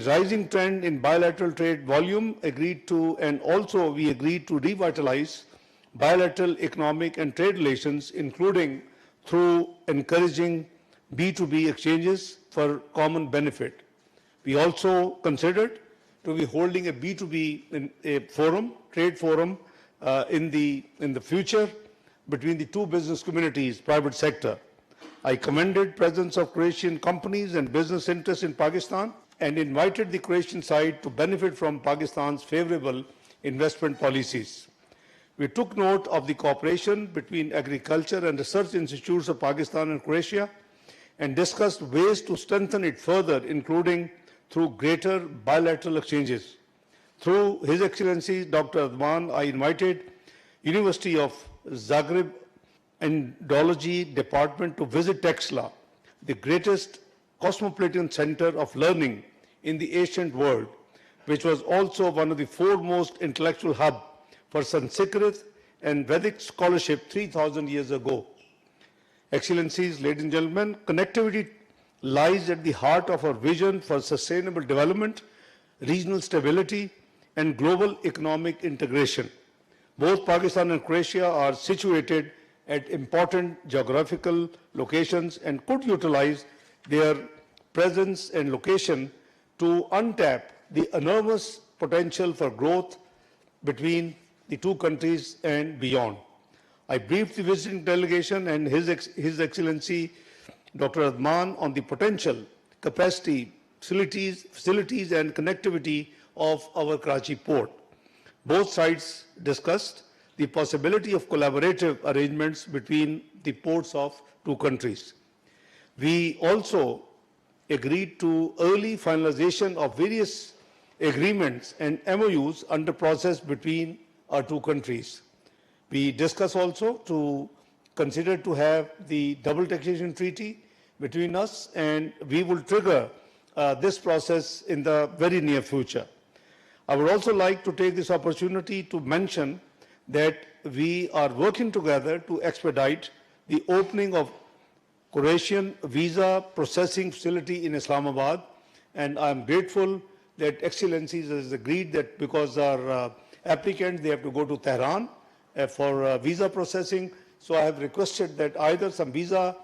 rising trend in bilateral trade volume we agreed to revitalize bilateral economic and trade relations, including through encouraging B2B exchanges for common benefit. We also considered to be holding a B2B trade forum in the future between the two business communities, private sector. I commended presence of Croatian companies and business interests in Pakistan and invited the Croatian side to benefit from Pakistan's favorable investment policies. We took note of the cooperation between agriculture and research institutes of Pakistan and Croatia and discussed ways to strengthen it further, including through greater bilateral exchanges. Through His Excellency Dr. Adman, I invited University of Zagreb Indology Department to visit Texla, the greatest cosmopolitan center of learning in the ancient world, which was also one of the foremost intellectual hubs for Sanskrit and Vedic scholarship 3,000 years ago. Excellencies, ladies and gentlemen, connectivity lies at the heart of our vision for sustainable development, regional stability, and global economic integration. Both Pakistan and Croatia are situated at important geographical locations and could utilize their presence and location to untap the enormous potential for growth between the two countries and beyond. I briefed the visiting delegation and His Excellency Dr. Adman on the potential, capacity, facilities and connectivity of our Karachi port. Both sides discussed the possibility of collaborative arrangements between the ports of two countries. We also agreed to early finalization of various agreements and MOUs under process between our two countries. We discussed also to consider to have the double taxation treaty between us, and we will trigger this process in the very near future. I would also like to take this opportunity to mention that we are working together to expedite the opening of Croatian visa processing facility in Islamabad, and I am grateful that Excellencies has agreed that because our applicants, they have to go to Tehran for visa processing. So I have requested that either some visa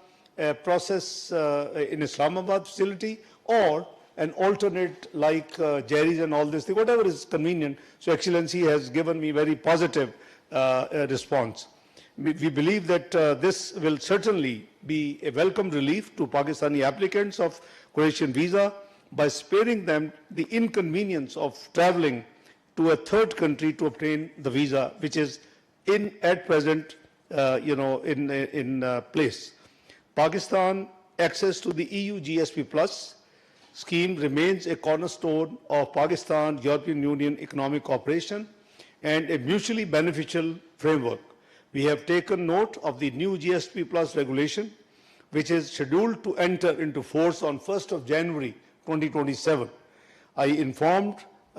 process in Islamabad facility or an alternate like Jerry's and all this thing, whatever is convenient. So Excellency has given me very positive response. We believe that this will certainly be a welcome relief to Pakistani applicants of Croatian visa by sparing them the inconvenience of traveling to a third country to obtain the visa, which is at present, in place. Pakistan access to the EU GSP Plus scheme remains a cornerstone of Pakistan-European Union economic cooperation and a mutually beneficial framework. We have taken note of the new GSP Plus regulation, which is scheduled to enter into force on 1st of January 2027. I informed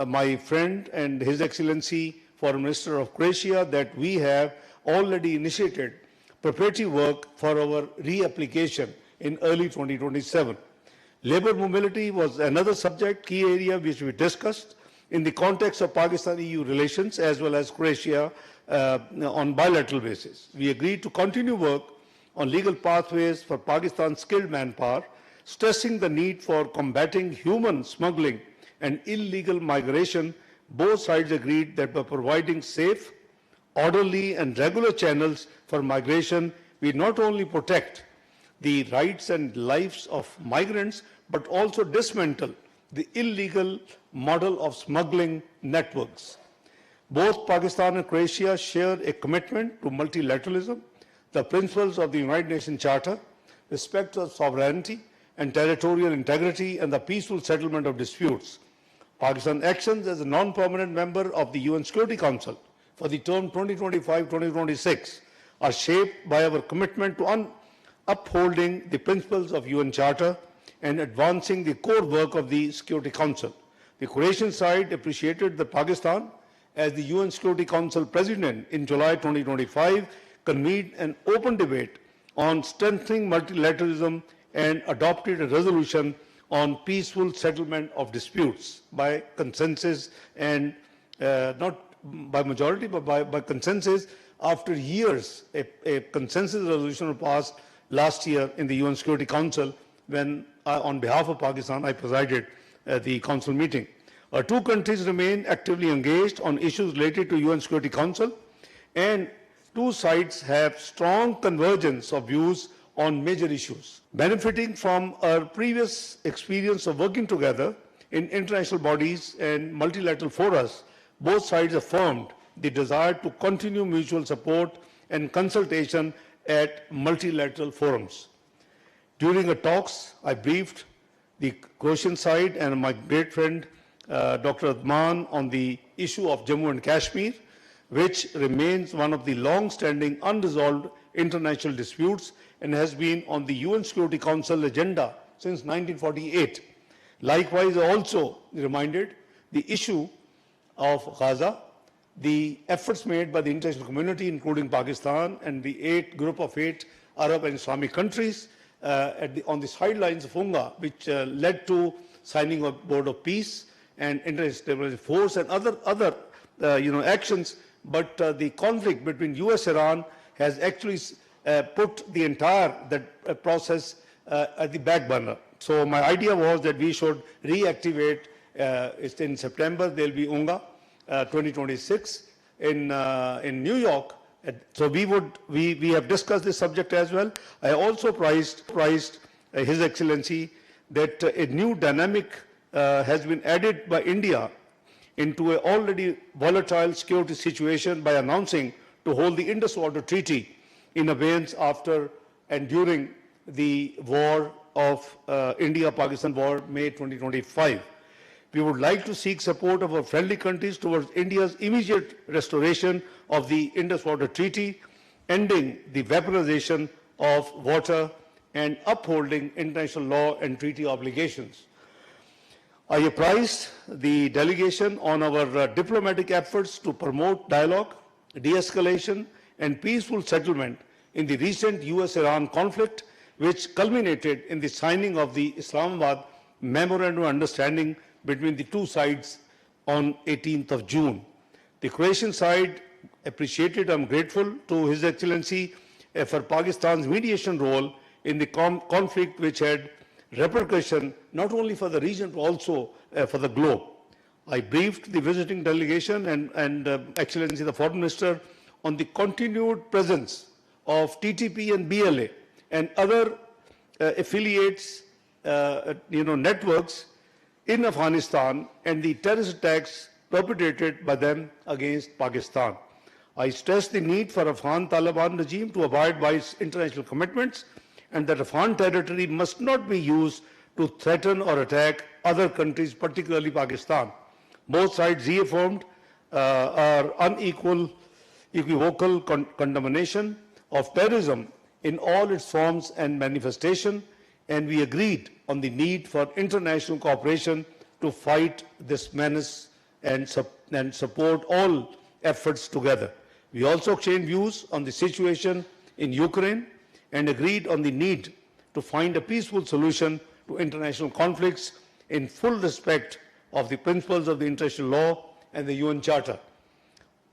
my friend and His Excellency Foreign Minister of Croatia that we have already initiated preparatory work for our reapplication in early 2027. Labor mobility was another key area which we discussed in the context of Pakistan-EU relations as well as Croatia on bilateral basis. We agreed to continue work on legal pathways for Pakistan's skilled manpower, stressing the need for combating human smuggling and illegal migration. Both sides agreed that by providing safe, orderly and regular channels for migration, we not only protect the rights and lives of migrants, but also dismantle the illegal model of smuggling networks. Both Pakistan and Croatia share a commitment to multilateralism, the principles of the United Nations Charter, respect of sovereignty and territorial integrity, and the peaceful settlement of disputes. Pakistan actions as a non-permanent member of the UN Security Council for the term 2025-2026 are shaped by our commitment to upholding the principles of UN Charter and advancing the core work of the Security Council. The Croatian side appreciated that Pakistan, as the UN Security Council President in July 2025, convened an open debate on strengthening multilateralism and adopted a resolution on peaceful settlement of disputes by consensus and not by majority, but by consensus. After years, a consensus resolution was passed last year in the UN Security Council when, on behalf of Pakistan, I presided the council meeting. Our two countries remain actively engaged on issues related to UN Security Council, and two sides have strong convergence of views on major issues. Benefiting from our previous experience of working together in international bodies and multilateral forums, both sides affirmed the desire to continue mutual support and consultation at multilateral forums. During the talks, I briefed the Croatian side and my great friend Dr. Adman on the issue of Jammu and Kashmir, which remains one of the long-standing unresolved international disputes and has been on the UN Security Council agenda since 1948. Likewise, I also reminded the issue of Gaza, the efforts made by the international community, including Pakistan and the group of eight Arab and Islamic countries on the sidelines of UNGA, which led to signing of Board of Peace and International Stability Force and other actions. But the conflict between US-Iran has actually put the entire process at the back burner. So my idea was that we should reactivate. In September there will be UNGA 2026 in New York. So we have discussed this subject as well. I also prized His Excellency that a new dynamic has been added by India into an already volatile security situation by announcing to hold the Indus Water Treaty in abeyance after and during the war of India-Pakistan war, May 2025. We would like to seek support of our friendly countries towards India's immediate restoration of the Indus Water Treaty, ending the weaponization of water and upholding international law and treaty obligations. I apprised the delegation on our diplomatic efforts to promote dialogue, de-escalation and peaceful settlement in the recent US-Iran conflict, which culminated in the signing of the Islamabad Memorandum of Understanding between the two sides on 18th of June. The Croatian side appreciated, I'm grateful to His Excellency for Pakistan's mediation role in the conflict, which had repercussion not only for the region but also for the globe. I briefed the visiting delegation and Excellency the Foreign Minister on the continued presence of TTP and BLA and other affiliates, networks in Afghanistan and the terrorist attacks perpetrated by them against Pakistan. I stressed the need for Afghan Taliban regime to abide by its international commitments and that Afghan territory must not be used to threaten or attack other countries, particularly Pakistan. Both sides reaffirmed our unequivocal condemnation of terrorism in all its forms and manifestation, and we agreed on the need for international cooperation to fight this menace and support all efforts together. We also exchanged views on the situation in Ukraine and agreed on the need to find a peaceful solution to international conflicts in full respect of the principles of the international law and the UN Charter.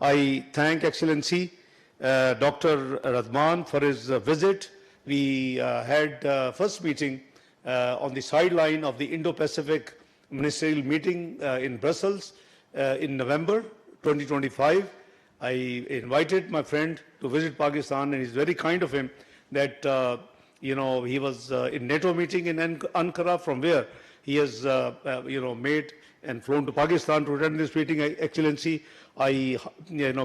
I thank Excellency Dr. Radman for his visit. We had first meeting on the sideline of the Indo-Pacific Ministerial meeting in Brussels in November 2025. I invited my friend to visit Pakistan, and it's very kind of him that he was in NATO meeting in Ankara, from where he has made and flown to Pakistan to attend this meeting. Excellency, I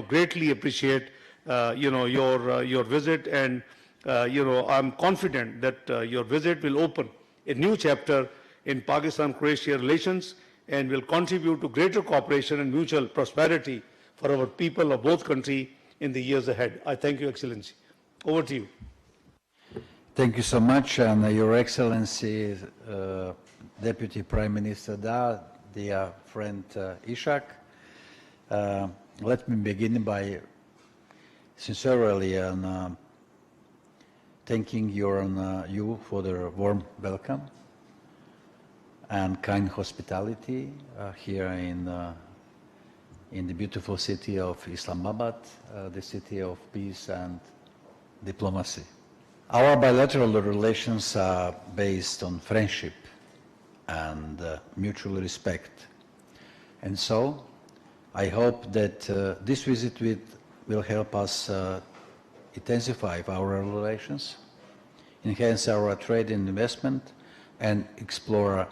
greatly appreciate your visit, and I'm confident that your visit will open a new chapter in Pakistan-Croatia relations and will contribute to greater cooperation and mutual prosperity for our people of both countries in the years ahead. I thank you, Excellency. Over to you. Thank you so much, and Your Excellency, Deputy Prime Minister Dar, dear friend Ishaq. Let me begin by sincerely thanking you for the warm welcome. and kind hospitality here in the beautiful city of Islamabad, the city of peace and diplomacy. Our bilateral relations are based on friendship and mutual respect. And so, I hope that this visit will help us intensify our relations, enhance our trade and investment, and explore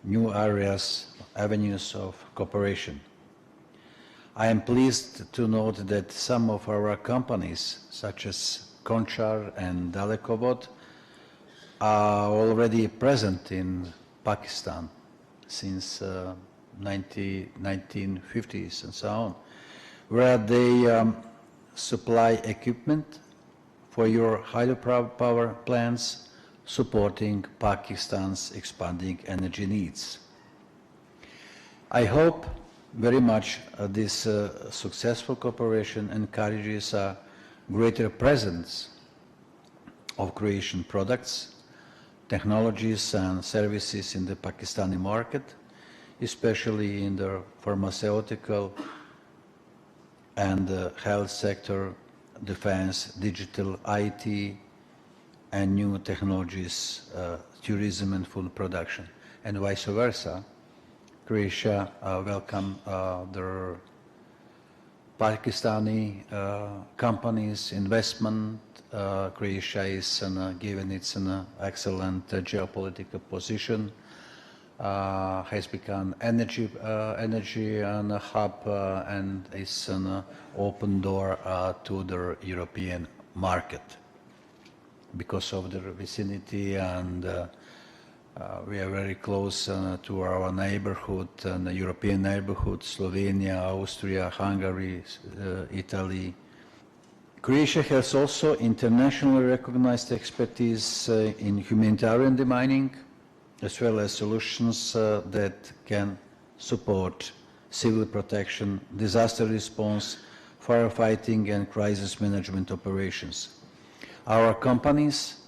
new avenues of cooperation. I am pleased to note that some of our companies, such as Konchar and Dalekovod, are already present in Pakistan since 1950s and so on, where they supply equipment for your hydropower plants, supporting Pakistan's expanding energy needs. I hope very much this successful cooperation encourages a greater presence of Croatian products, technologies and services in the Pakistani market, especially in the pharmaceutical and the health sector, defense, digital, IT, and new technologies, tourism and food production, and vice versa. Croatia welcome the Pakistani companies' investment. Croatia is given its excellent geopolitical position, has become energy hub, and is an open door to the European market because of the vicinity, and we are very close to our neighborhood, the European neighborhood, Slovenia, Austria, Hungary, Italy. Croatia has also internationally recognized expertise in humanitarian demining, as well as solutions that can support civil protection, disaster response, firefighting and crisis management operations. Our companies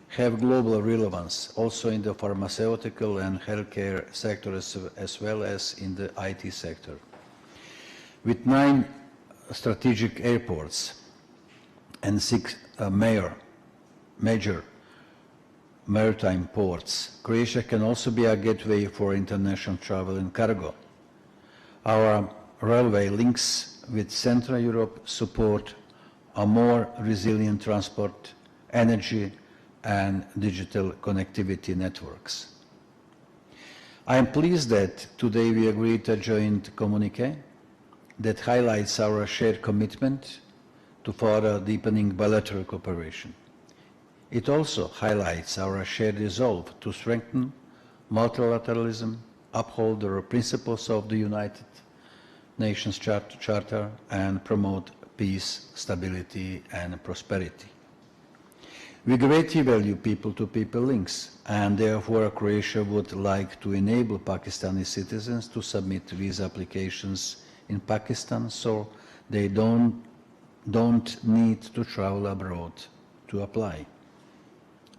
have global relevance also in the pharmaceutical and healthcare sector as well as in the IT sector. With 9 strategic airports and 6 major maritime ports, Croatia can also be a gateway for international travel and cargo. Our railway links with Central Europe support a more resilient transport, energy, and digital connectivity networks. I am pleased that today we agreed a joint communiqué that highlights our shared commitment to further deepening bilateral cooperation. It also highlights our shared resolve to strengthen multilateralism, uphold the principles of the United Nations Charter, and promote peace, stability, and prosperity. We greatly value people-to-people links, and therefore Croatia would like to enable Pakistani citizens to submit visa applications in Pakistan so they don't need to travel abroad to apply.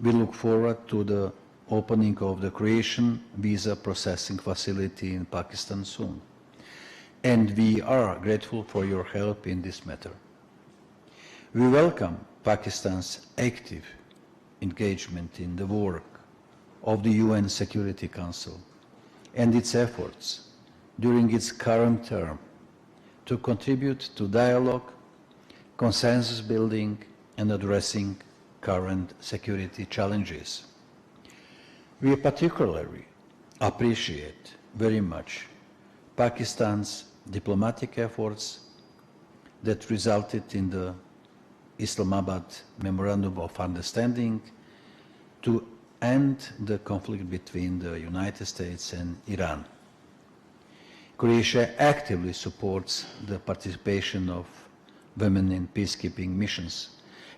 We look forward to the opening of the Croatian visa processing facility in Pakistan soon, and we are grateful for your help in this matter. We welcome Pakistan's active engagement in the work of the UN Security Council and its efforts during its current term to contribute to dialogue, consensus building, and addressing current security challenges. We particularly appreciate very much Pakistan's diplomatic efforts that resulted in the Islamabad Memorandum of Understanding to end the conflict between the United States and Iran. Croatia actively supports the participation of women in peacekeeping missions,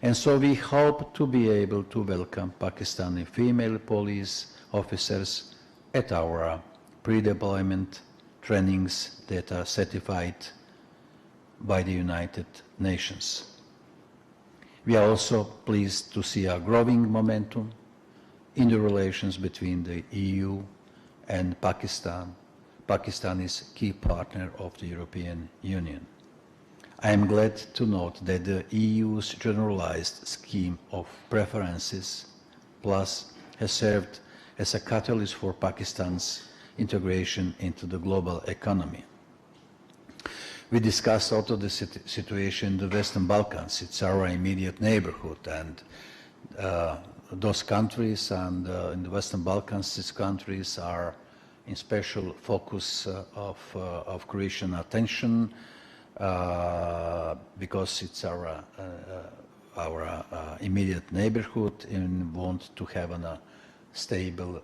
and so we hope to be able to welcome Pakistani female police officers at our pre-deployment trainings that are certified by the United Nations. We are also pleased to see a growing momentum in the relations between the EU and Pakistan. Pakistan is a key partner of the European Union. I am glad to note that the EU's generalized scheme of preferences plus has served as a catalyst for Pakistan's integration into the global economy. We discussed also the situation in the Western Balkans. It's our immediate neighborhood, and those countries and in the Western Balkans, these countries are in special focus of Croatian attention because it's our immediate neighborhood and want to have a stable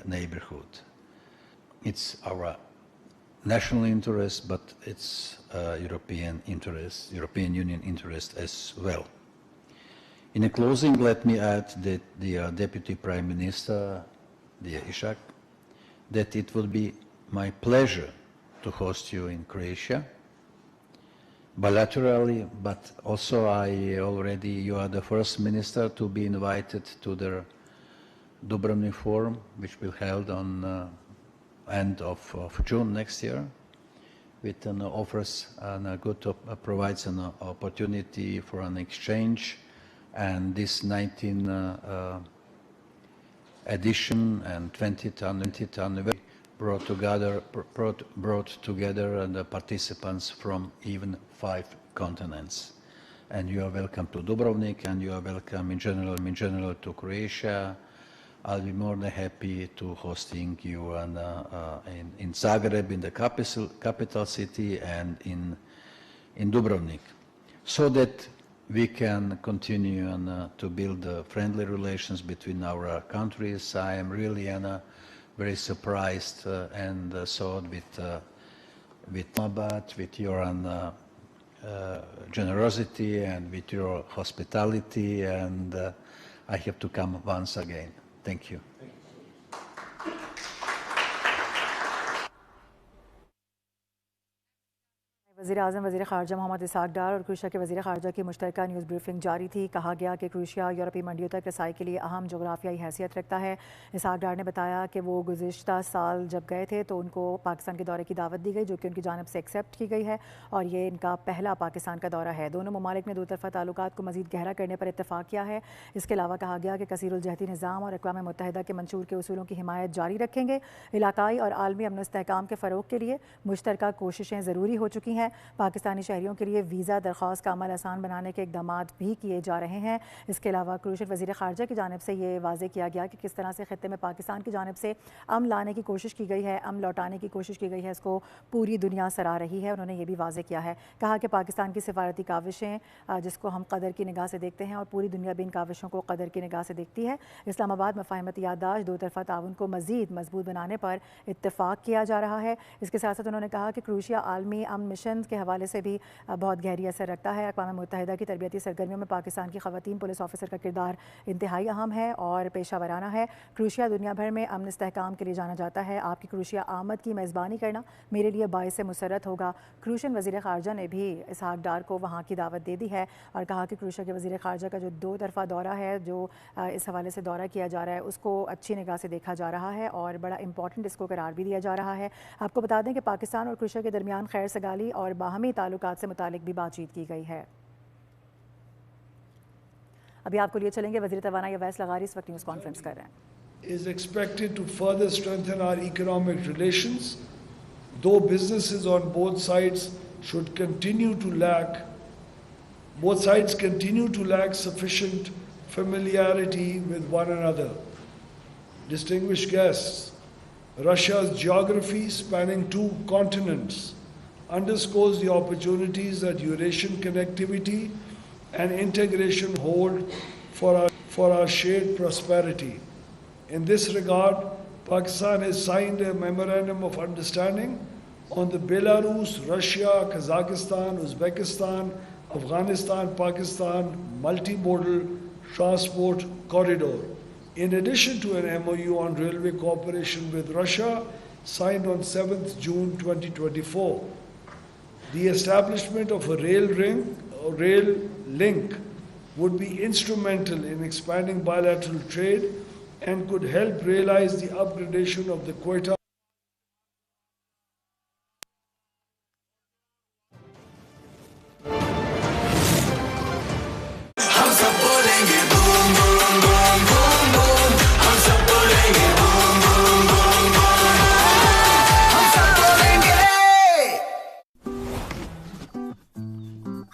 neighborhood. It's our national interest, but it's European interest, European Union interest as well. In a closing, let me add that the Deputy Prime Minister, dear Ishaq, that it would be my pleasure to host you in Croatia, bilaterally, but also you are the first minister to be invited to the Dubrovnik Forum, which will be held on end of June next year, with an offers and provides an opportunity for an exchange, and this 19th edition and 20th anniversary brought together the participants from even 5 continents. And you are welcome to Dubrovnik, and you are welcome in general to Croatia. I'll be more than happy to hosting you in Zagreb, in the capital city, and in Dubrovnik, so that we can continue to build friendly relations between our countries. I am really very surprised and so with Abba, with your generosity and with your hospitality, and I have to come once again. Thank you. वज़ीर-ए-आज़म वज़ीर ख़ारजा Mohammad Isaac डार और Croatia के वज़ीर ख़ारजा की मुश्तरका news briefing जारी थी। कहा गया कि क्रोएशिया यूरोपीय मंडियों तक रसाई के लिए अहम जोग्राफियाई हैसियत रखता है। इसाक डार ने बताया कि वो गुज़िश्ता साल जब गए थे तो उनको पाकिस्तान के दौरे की दावत दी गई, जो कि उनकी जानिब से एक्सेप्ट की गई है, और ये इनका पहला पाकिस्तान का दौरा है। दोनों ममालिक ने दो तरफ़ा ताल्लुकात को मज़ीद गहरा करने पर इत्तफ़ाक़ किया है। इसके अलावा कहा गया कि कसीरुल-जहती निज़ाम और अक़वाम मुत्तहिदा के मंशूर के उसूलों की हिमायत जारी रखेंगे। इलाकाई और आलमी अमन इस्तेहकाम के फ़रोग़ के लिए मुश्तरका कोशिशें ज़रूरी हो चुकी हैं। पाकिस्तानी शहरियों के लिए वीज़ा दरख्वास्त का अमल आसान बनाने के इक़दाम भी किए जा रहे हैं। इसके अलावा क्रोएशियन वज़ीर ख़ारजा की जानिब से ये वाज़ेह किया गया कि किस तरह से ख़ित्ते में पाकिस्तान की जानिब से अमन लाने की कोशिश की गई है, अमन लौटाने की कोशिश की गई है, इसको पूरी दुनिया सराह रही है। उन्होंने ये भी वाज़ेह किया है, कहा कि पाकिस्तान की सिफारती काविशें जिसको हम कदर की निगाह से देखते हैं और पूरी दुनिया भी इन काविशों को कदर की निगाह से देखती है। इस्लामाबाद मफ़ाहिमत याददाश्त दो तरफ़ा ताउन को मज़ीद मजबूत बनाने पर इत्तफ़ाक़ किया जा रहा है। इसके साथ साथ उन्होंने कहा कि क्रोएशिया आलमी अमन मिशन के हवाले से भी बहुत गहरी असर रखता है। अक़वाम मुत्तहिदा की तरबियती सरगर्मियों में पाकिस्तान की ख़वातीन पुलिस ऑफिसर का किरदार इंतहाई अहम है और पेशा वराना है। क्रोएशिया दुनिया भर में अमन इस्तेहकाम के लिए जाना जाता है। आपकी क्रोएशिया आमद की मेज़बानी करना मेरे लिए बाइस मुसर्रत होगा। क्रोएशियन वज़ीर ख़ारजा ने भी इसहाक डार को वहाँ की दावत दे दी है और कहा कि क्रोएशिया के वज़ीर ख़ारजा का जो दो तरफ़ा दौरा है, जो इस हवाले से दौरा किया जा रहा है, उसको अच्छी निगाह से देखा जा रहा है और बड़ा इंपॉर्टेंट इसको करार भी दिया जा रहा है। आपको बता दें कि पाकिस्तान और क्रोएशिया के दरमियान खैर सगाली और बाहमी ताल्लुकात से मुतालिक भी बातचीत की गई है। अभी आपको लिए चलेंगे वज़ीर तवानाई अवैस लगारी इस वक्त न्यूज़ कॉन्फ्रेंस कर रहे हैं। Is expected to further strengthen our economic relations, though businesses on both sides continue to lack sufficient familiarity with one another. Distinguished guests, Russia's geography spanning 2 continents underscores the opportunities that Eurasian connectivity and integration hold for our shared prosperity. In this regard, Pakistan has signed a memorandum of understanding on the Belarus, Russia, Kazakhstan, Uzbekistan, Afghanistan, Pakistan multimodal transport corridor. In addition to an MOU on railway cooperation with Russia, signed on 7th June 2024, the establishment of a rail link would be instrumental in expanding bilateral trade and could help realize the upgradation of the Quetta.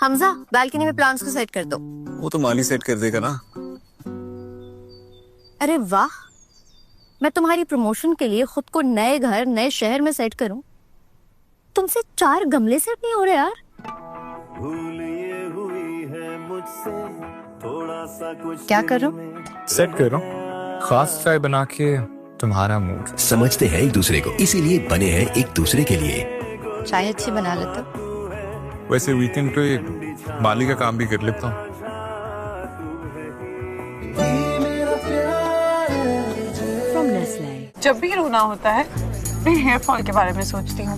Hamza balcony में plants को set कर दो। वो तो माली set कर देगा ना। अरे वाह, मैं तुम्हारी प्रमोशन के लिए खुद को नए घर नए शहर में सेट करूं, तुमसे 4 गमले सेट नहीं हो रहे यार। भूल ये हुई है मुझसे थोड़ा सा कुछ। क्या कर रहा हूं? सेट कर रहा हूं, खास चाय बना के तुम्हारा मूड। समझते हैं एक दूसरे को, इसीलिए बने हैं एक दूसरे के लिए। चाय अच्छी बना लेते हो। वैसे वीकेंड पे माली का काम भी कर लेता हूँ। जब भी रोना होता है मैं हेयर फॉल के बारे में सोचती हूँ।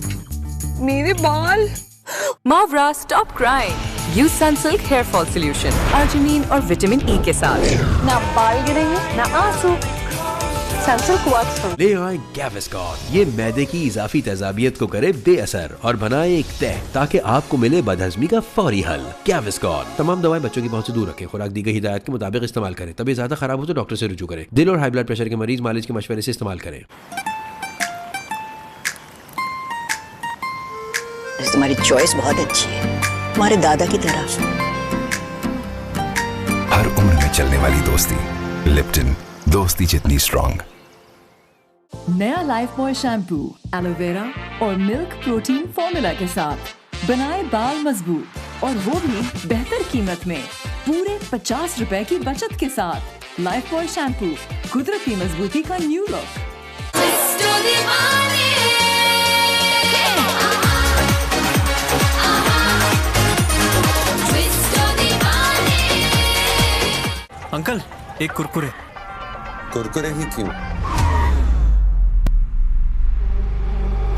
मेरे बाल। Mawra stop crying, use Sunsilk hair fall solution arginine और विटामिन ई के साथ। ना बाल गिरेंगे ना आंसू। Sunsilk works for. ले आए गैविस्कॉन, ये मैदे की इजाफी तेजाबियत को करे बेअसर और बनाए एक तय ताकि आपको मिले बदहजमी का फौरी हल। गैविस्कॉन तमाम दवाएं बच्चों की पहुंच से दूर रखें, खुराक दी गई हिदायत के मुताबिक इस्तेमाल करें। तबीयत ज्यादा खराब हो तो डॉक्टर से रुजू करें। दिल और हाई ब्लड प्रेशर के मरीज मालिश के मशवरे से इस्तेमाल करें। तुम्हारी चॉइस बहुत अच्छी है, तुम्हारे दादा की तरह। हर उम्र में चलने वाली दोस्ती, लिप्टन, दोस्ती जितनी स्ट्रॉन्ग। नया लाइफ बॉय शैम्पू एलोवेरा और मिल्क प्रोटीन फॉर्मूला के साथ बनाए बाल मजबूत, और वो भी बेहतर कीमत में। पूरे 50 रुपए की बचत के साथ लाइफ बॉय शैम्पू, कुदरती मजबूती का न्यू लुक। अंकल एक कुरकुरे। कुरकुरे ही क्यों?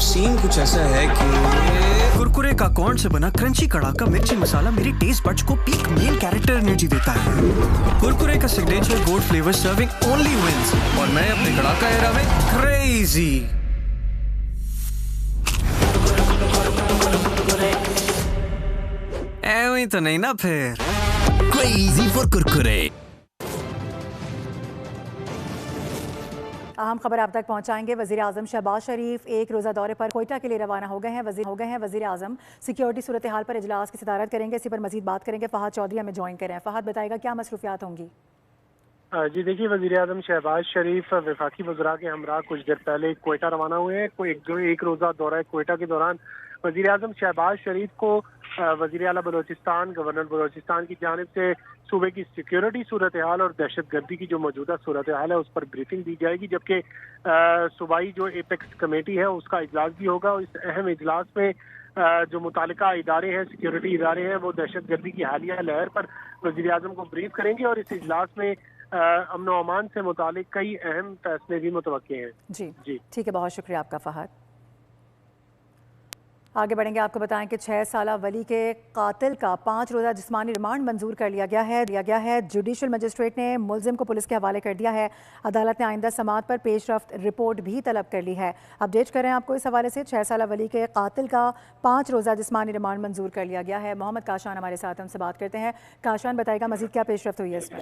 सीन कुछ ऐसा है कि कुरकुरे का कॉर्न से बना क्रंची कड़ाका मिर्ची मसाला मेरी टेस्ट बड्स को पीक मेन कैरेक्टर एनर्जी देता है। कुरकुरे का signature gold flavour serving only wins, और मैं अपने कड़ाका एरा में क्रेजी। ऐਵੇਂ तो नहीं ना फिर। Crazy for Kurkure. अहम खबर आप तक पहुंचाएंगे। वज़ीर आज़म शहबाज शरीफ एक रोज़ा दौरे पर कोयटा के लिए रवाना हो गए हैं। वज़ीर आज़म सिक्योरिटी सूरत हाल पर इजलास की सदारत करेंगे। इसी पर मजीद बात करेंगे। फहद चौधरी हमें ज्वाइन करें। फहद बताएगा क्या मसरूफियात होंगी? जी देखिए, वज़ीर आज़म शहबाज शरीफ वफाकी वज़रा के हमरा कुछ देर पहले कोयटा रवाना हुए हैं। एक रोज़ा दौरा कोयटा के दौरान वज़ीर आज़म शहबाज शरीफ को वज़ीर आला बलोचिस्तान, गवर्नर बलोचिस्तान की जानिब से सूबे की सिक्योरिटी सूरत हाल और दहशत गर्दी की जो मौजूदा सूरत हाल है उस पर ब्रीफिंग दी जाएगी, जबकि सूबाई जो एपेक्स कमेटी है उसका इजलास भी होगा। और इस अहम इजलास में जो मुतालिका इदारे हैं, सिक्योरिटी इदारे हैं, वो दहशत गर्दी की हालिया लहर पर वज़ीर आज़म को ब्रीफ करेंगे। और इस इजलास में अमन व अमान से मुतालिक कई अहम फैसले भी मुतवक्के हैं। जी ठीक है, बहुत शुक्रिया आपका फहद। आगे बढ़ेंगे। आपको बताएं कि 6 साला वली के कातिल का 5 रोज़ा जिस्मानी रिमांड मंजूर कर लिया गया है। जुडिशल मजिस्ट्रेट ने मुलजिम को पुलिस के हवाले कर दिया है। अदालत ने आइंदा समाअत पर पेशरफ्त रिपोर्ट भी तलब कर ली है। अपडेट करें आपको इस हवाले से। 6 साला वली के कातिल का 5 रोज़ा जिस्मानी रिमांड मंजूर कर लिया गया है। मोहम्मद काशान हमारे साथ, हमसे बात करते हैं। काशान बताएगा मजीद क्या पेशरफ्त हुई है इसमें?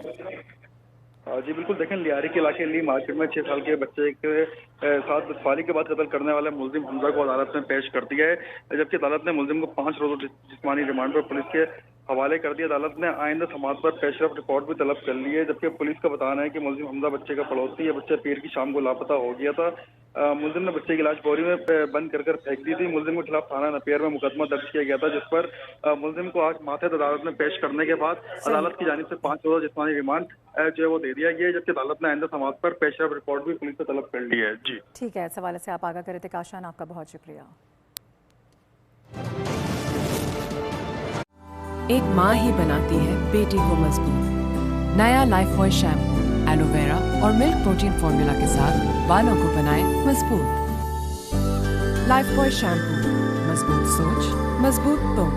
जी बिल्कुल, देखें लियारी के इलाके ली मार्केट में 6 साल के बच्चे के साथ बदफाली के बाद कत्ल करने वाले मुलजिम हमजा को अदालत में पेश कर दिया है, जबकि अदालत ने मुलजिम को 5 रोज़ जिस्मानी रिमांड पर पुलिस के हवाले कर दिया। अदालत ने आइंदा समाअत पर पेशरफ रिपोर्ट भी तलब कर ली है, जबकि पुलिस का बताना है कि मुलजिम हमजा बच्चे का पड़ोसी है। बच्चा पीर की शाम को लापता हो गया था। मुलजिम ने बच्चे की लाश बोरी में बंद कर फेंक दी थी। मुलजिम के खिलाफ थाना नपियर में मुकदमा दर्ज किया गया था, जिस पर मुलजिम को आज माथे अदालत में पेश करने के बाद अदालत की जानिब से 5 रोज़ा जिस्मानी रिमांड जो है वो दे दिया गया है, जबकि अदालत ने आइंदा समाअत पर पेशरफ रिपोर्ट भी पुलिस से तलब कर ली है। जी ठीक है, इस हवाले से आप आगाह करे थे काशान, आपका बहुत शुक्रिया। एक माँ ही बनाती है बेटी को मजबूत। नया लाइफ बॉय शैम्पू एलोवेरा और मिल्क प्रोटीन फॉर्मूला के साथ बालों को बनाए मजबूत। लाइफ बॉय शैम्पू, मजबूत सोच, मजबूत तुम।